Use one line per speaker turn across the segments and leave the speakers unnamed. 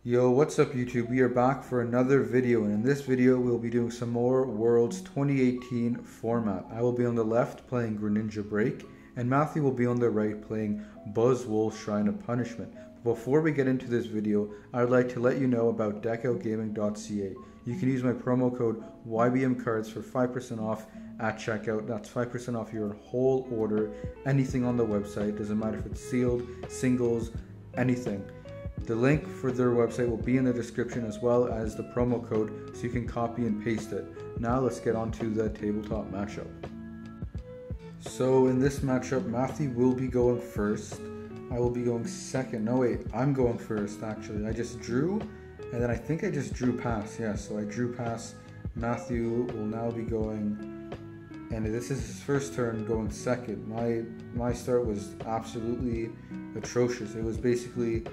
Yo, what's up YouTube? We are back for another video, and in this video we'll be doing some more Worlds 2018 format. I will be on the left playing Greninja Break, and Matthew will be on the right playing BuzzShrine of Punishment. But before we get into this video, I would like to let you know about deckoutgaming.ca. You can use my promo code YBMCards for 5% off at checkout. That's 5% off your whole order, anything on the website, doesn't matter if it's sealed, singles, anything. The link for their website will be in the description as well as the promo code so you can copy and paste it. Now let's get on to the tabletop matchup. So in this matchup, Matthew will be going first. I will be going second. No wait, I'm going first actually. I just drew and then I think I just drew pass. Yeah, so I drew pass. Matthew will now be going, and this is his first turn going second. My start was absolutely atrocious. It was basically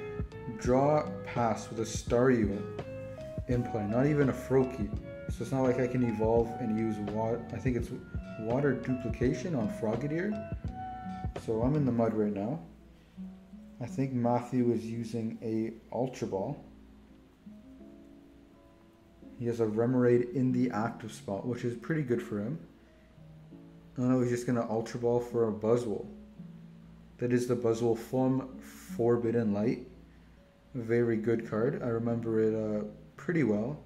draw pass with a star unit in play, not even a Froakie. So it's not like I can evolve and use water. I think it's water duplication on Frogadier. So I'm in the mud right now. I think Matthew is using a Ultra Ball. He has a Remoraid in the active spot, which is pretty good for him. I don't know, he's just gonna Ultra Ball for a Buzzwole. That is the Buzzwole from Forbidden Light. Very good card. I remember it pretty well.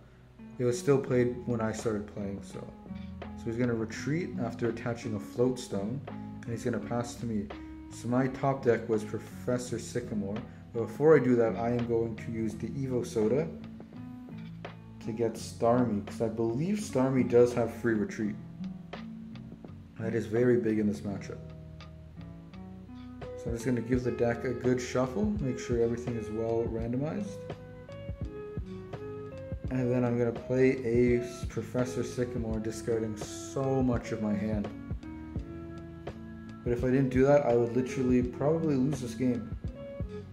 It was still played when I started playing, so he's going to retreat after attaching a Float Stone, and he's going to pass to me. So my top deck was Professor Sycamore, but before I do that, I am going to use the Evo Soda to get Starmie, because I believe Starmie does have free retreat. That is very big in this matchup. So I'm just going to give the deck a good shuffle, make sure everything is well randomized. And then I'm going to play a Professor Sycamore, discarding so much of my hand. But if I didn't do that, I would literally probably lose this game.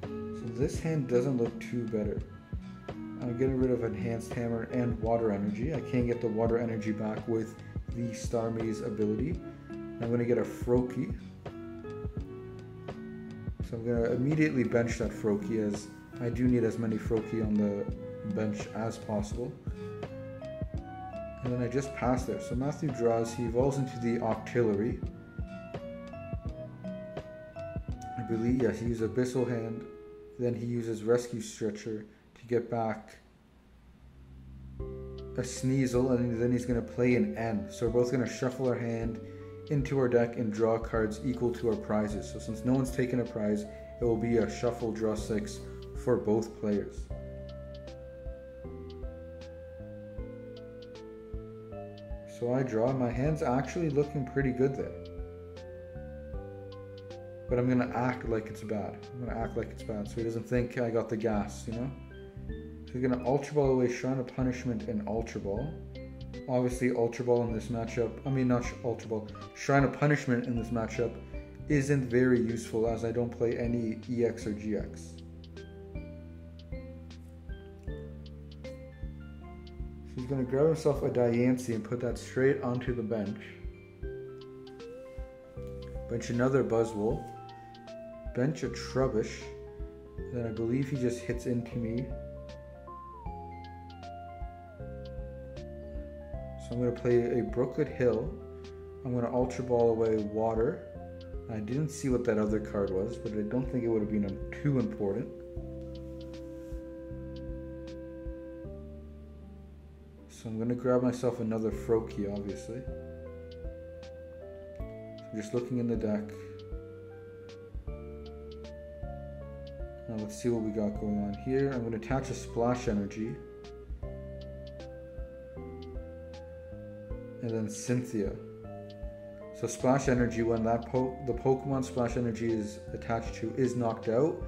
So this hand doesn't look too better. I'm getting rid of Enhanced Hammer and Water Energy. I can't get the Water Energy back with the Starmie's ability. I'm going to get a Froakie. So I'm going to immediately bench that Froakie, as I do need as many Froakie on the bench as possible. And then I just pass there. So Matthew draws, he evolves into the Octillery. I believe, yes, he uses Abyssal Hand. Then he uses Rescue Stretcher to get back a Sneasel, and then he's going to play an N. So we're both going to shuffle our hand into our deck and draw cards equal to our prizes. So since no one's taken a prize, it will be a shuffle draw 6 for both players. So I draw. My hand's actually looking pretty good there. But I'm going to act like it's bad. I'm going to act like it's bad so he doesn't think I got the gas, you know? So he's going to Ultra Ball away Shrine of Punishment and Ultra Ball. Obviously, Ultra Ball in this matchup, not Ultra Ball, Shrine of Punishment in this matchup isn't very useful, as I don't play any EX or GX. So he's going to grab himself a Diancie and put that straight onto the bench. Bench another Buzzwole. Bench a Trubbish. Then I believe he just hits into me. So I'm going to play a Brooklet Hill. I'm going to Ultra Ball away Water. I didn't see what that other card was, but I don't think it would have been too important. So I'm going to grab myself another Froakie, obviously. So I'm just looking in the deck. Now let's see what we got going on here. I'm going to attach a Splash Energy. And then Cynthia. So Splash Energy, when the Pokemon Splash Energy is attached to is knocked out,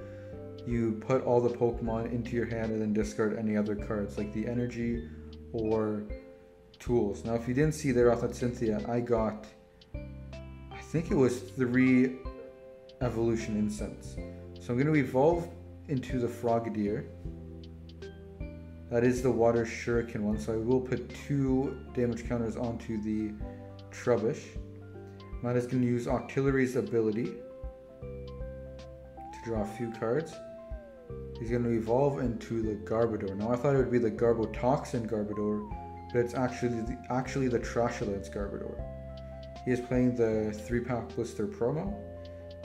you put all the Pokemon into your hand and then discard any other cards like the Energy or Tools. Now if you didn't see there off that Cynthia, I got, I think it was 3 Evolution Incense. So I'm going to evolve into the Frogadier. That is the Water Shuriken one, so I will put 2 damage counters onto the Trubbish. Matt is going to use Octillery's ability to draw a few cards. He's going to evolve into the Garbodor. Now I thought it would be the Garbotoxin Garbodor, but it's actually the Trashulance Garbodor. He is playing the 3-pack blister promo.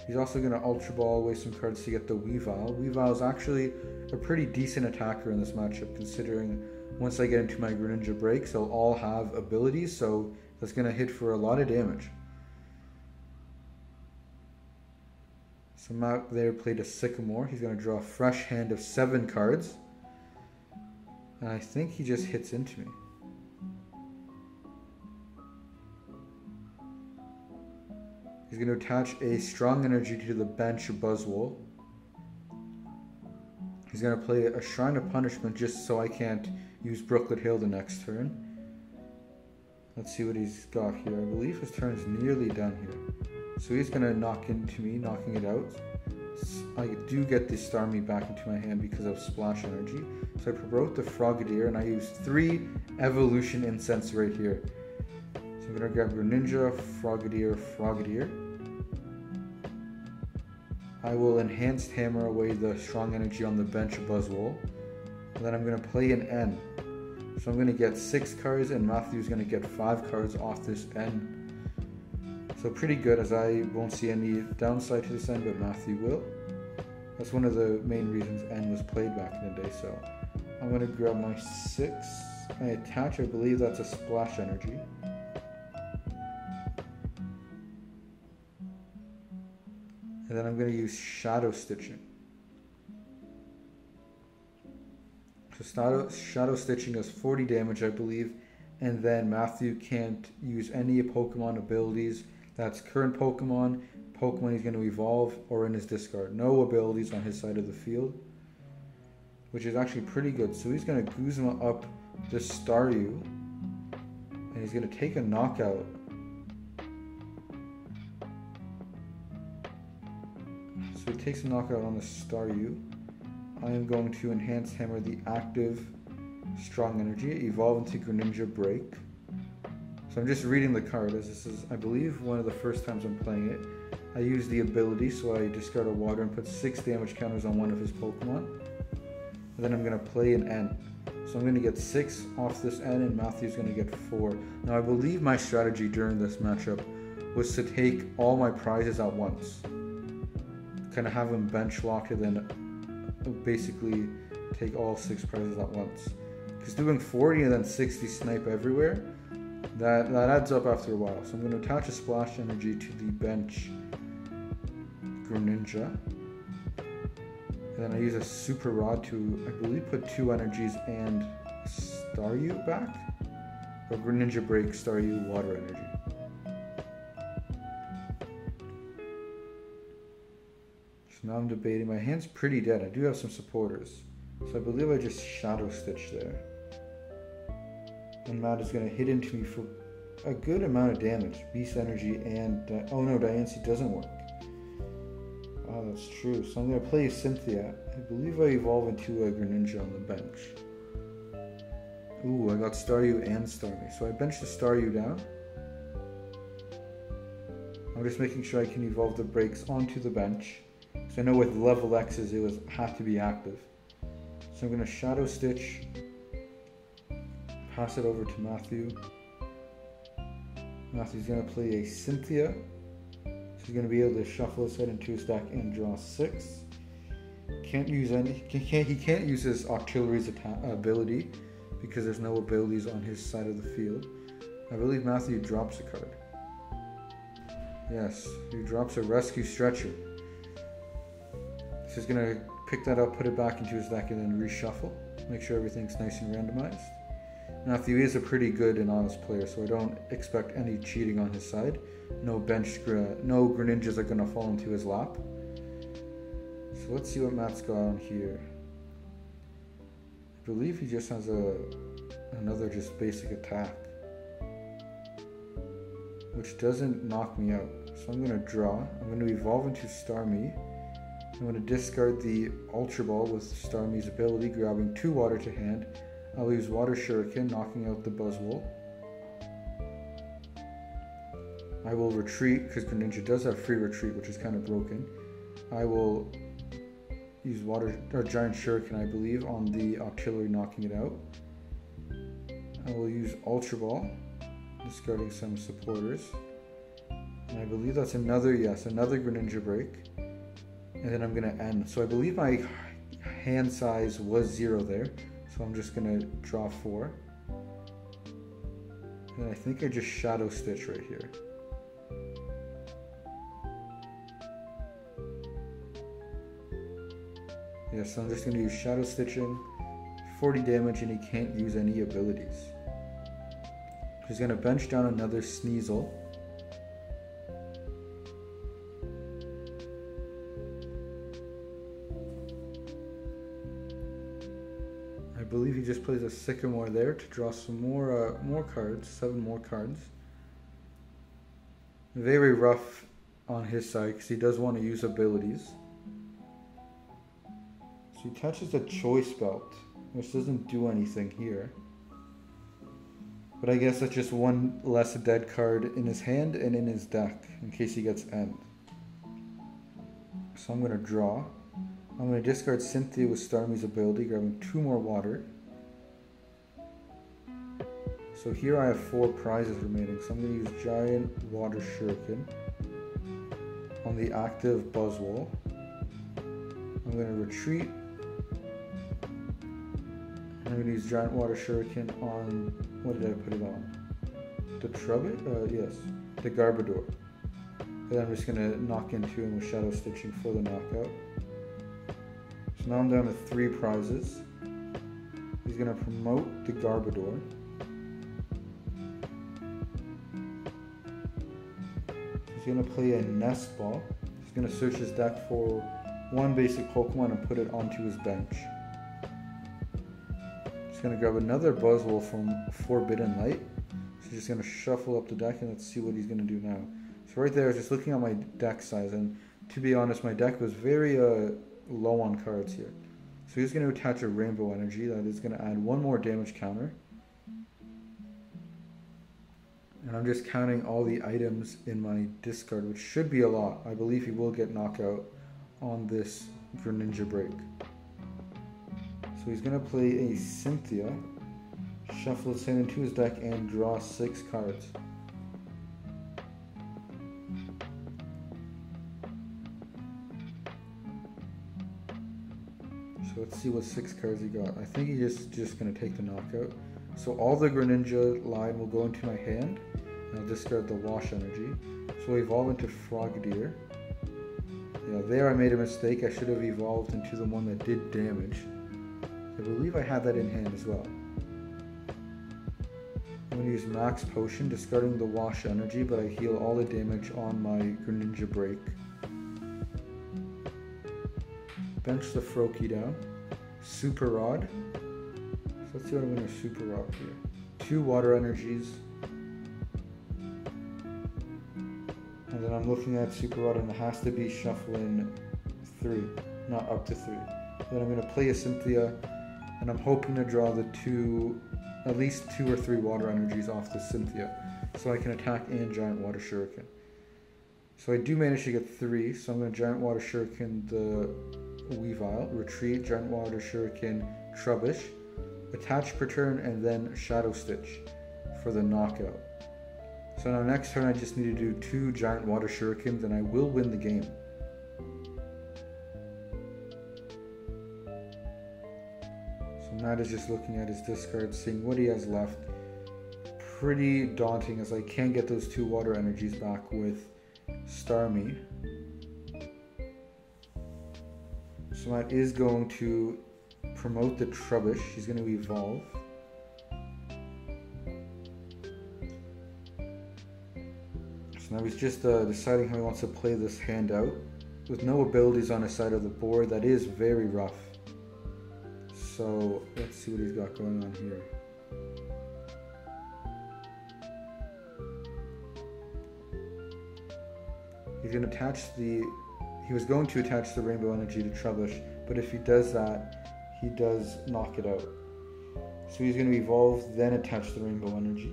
He's also going to Ultra Ball away some cards to get the Weavile. Weavile is actually a pretty decent attacker in this matchup, considering once I get into my Greninja breaks, they'll all have abilities, so that's going to hit for a lot of damage. So Matt there played a Sycamore. He's going to draw a fresh hand of 7 cards. And I think he just hits into me. He's going to attach a Strong Energy to the bench Buzzwole. He's going to play a Shrine of Punishment just so I can't use Brooklet Hill the next turn. Let's see what he's got here. I believe his turn is nearly done here. So he's going to knock into me, knocking it out. I do get the Starmie back into my hand because of Splash Energy. So I promote the Frogadier and I use 3 Evolution Incense right here. So I'm going to grab Greninja, Frogadier, Frogadier. I will Enhanced Hammer away the Strong Energy on the bench of Buzzwole. And then I'm going to play an N. So I'm going to get 6 cards and Matthew's going to get 5 cards off this N. So pretty good, as I won't see any downside to this N, but Matthew will. That's one of the main reasons N was played back in the day. So I'm going to grab my 6. I attach, I believe that's a Splash Energy. And then I'm going to use Shadow Stitching. So Shadow Stitching does 40 damage, I believe. And then Matthew can't use any Pokemon abilities. That's current Pokemon he's going to evolve, or in his discard. No abilities on his side of the field, which is actually pretty good. So he's going to Guzma up the Staryu, and he's going to take a knockout. So he takes a knockout on the Staryu. I am going to Enhance Hammer the active Strong Energy, evolve into Greninja Break. So I'm just reading the card, as this is, I believe, one of the first times I'm playing it. I use the ability, so I discard a water and put 6 damage counters on one of his Pokemon. And then I'm going to play an N. So I'm going to get 6 off this N, and Matthew's going to get 4. Now I believe my strategy during this matchup was to take all my prizes at once. Kind of have them bench locked and then basically take all 6 prizes at once. Because doing 40 and then 60 snipe everywhere, that adds up after a while. So I'm going to attach a Splash Energy to the bench Greninja. And then I use a Super Rod to, I believe, put 2 energies and Staryu back. Or Greninja Break, Staryu, Water Energy. So now I'm debating. My hand's pretty dead. I do have some supporters. So I believe I just Shadow Stitch there. And Matt is going to hit into me for a good amount of damage. Beast Energy and... oh no, Diancie doesn't work. Oh, that's true. So I'm going to play a Cynthia. I believe I evolve into a Greninja on the bench. Ooh, I got Staryu and Starmie. So I bench the Staryu down. I'm just making sure I can evolve the breaks onto the bench. So I know with level X's it had to be active. So I'm going to Shadow Stitch. Pass it over to Matthew. Matthew's going to play a Cynthia. So he's going to be able to shuffle his head into his deck and draw 6. He can't use his Auxiliary's ability because there's no abilities on his side of the field. I believe Matthew drops a card. Yes, he drops a Rescue Stretcher. So he's going to pick that up, put it back into his deck, and then reshuffle. Make sure everything's nice and randomized. Matthew is a pretty good and honest player, so I don't expect any cheating on his side. No Greninjas are going to fall into his lap. So let's see what Matt's got on here. I believe he just has another just basic attack, which doesn't knock me out. So I'm going to draw. I'm going to evolve into Starmie. I'm going to discard the Ultra Ball with Starmie's ability, grabbing 2 water to hand. I'll use Water Shuriken, knocking out the Buzzwole. I will retreat, because Greninja does have free retreat, which is kind of broken. I will use water or giant shuriken, I believe, on the artillery, knocking it out. I will use Ultra Ball, discarding some supporters. And I believe that's another Greninja break. And then I'm going to end. So I believe my hand size was 0 there. So I'm just going to draw 4. And I think I just Shadow Stitch right here. Yeah, so I'm just going to use Shadow Stitching, 40 damage, and he can't use any abilities. He's going to bench down another Sneasel. I believe he just plays a Sycamore there to draw some more cards, 7 more cards. Very rough on his side because he does want to use abilities. So he touches a Choice Belt, which doesn't do anything here. But I guess that's just one less dead card in his hand and in his deck in case he gets end. So I'm going to draw. I'm going to discard Cynthia with Starmie's ability, grabbing 2 more water. So here I have 4 prizes remaining, so I'm going to use Giant Water Shuriken on the active Buzzwole. I'm going to retreat. I'm going to use Giant Water Shuriken on, what did I put it on? The Trubbish? Yes, the Garbodor. And then I'm just going to knock into him with Shadow Stitching for the knockout. So now I'm down to 3 prizes. He's going to promote the Garbodor. He's going to play a Nest Ball. He's going to search his deck for 1 basic Pokemon and put it onto his bench. He's going to grab another Buzzwole from Forbidden Light. So he's just going to shuffle up the deck and let's see what he's going to do now. So right there, I was just looking at my deck size, and to be honest, my deck was very low on cards here. So he's going to attach a Rainbow Energy that is going to add 1 more damage counter. And I'm just counting all the items in my discard, which should be a lot. I believe he will get knockout on this Greninja break. So he's going to play a Cynthia, shuffle it into his deck, and draw 6 cards. So let's see what 6 cards he got. I think he's just going to take the knockout. So all the Greninja line will go into my hand, and I'll discard the Wash Energy. So we'll evolve into Frogadier. Yeah, there I made a mistake. I should have evolved into the one that did damage. I believe I had that in hand as well. I'm going to use Max Potion, discarding the Wash Energy, but I heal all the damage on my Greninja break. Bench the Froakie down. Super Rod. So let's see what I'm going to Super Rod here. 2 Water Energies. And then I'm looking at Super Rod and it has to be shuffling 3, not up to 3. Then I'm going to play a Cynthia, and I'm hoping to draw the at least 2 or 3 Water Energies off the Cynthia, so I can attack and Giant Water Shuriken. So I do manage to get 3, so I'm going to Giant Water Shuriken the Weavile, retreat, Giant Water Shuriken Trubbish, attach per turn, and then Shadow Stitch for the knockout. So now next turn I just need to do 2 Giant Water Shurikens and I will win the game. So Matt is just looking at his discard, seeing what he has left. Pretty daunting as I can't get those 2 Water Energies back with Starmie. So Matt is going to promote the Trubbish. He's going to evolve. So now he's just deciding how he wants to play this hand out. With no abilities on his side of the board, that is very rough. So let's see what he's got going on here. He's going to attach he was going to attach the Rainbow Energy to Trubbish, but if he does that, he does knock it out. So he's going to evolve, then attach the Rainbow Energy.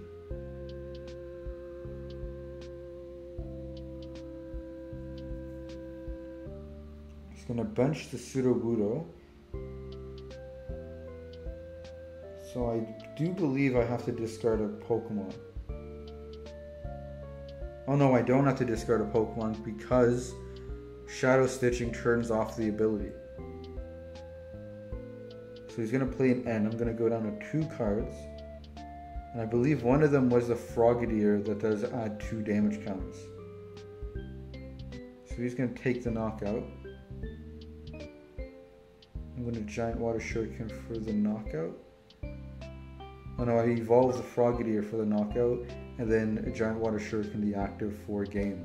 He's going to bench the Sudowoodo. So I do believe I have to discard a Pokemon. Oh no, I don't have to discard a Pokemon because Shadow Stitching turns off the ability. So he's going to play an N. I'm going to go down to 2 cards. And I believe one of them was the Frogadier that does add 2 damage counts. So he's going to take the knockout. I'm going to Giant Water Shuriken for the knockout. Oh no, I evolve the Frogadier for the knockout, and then a Giant Water Shuriken the active for game.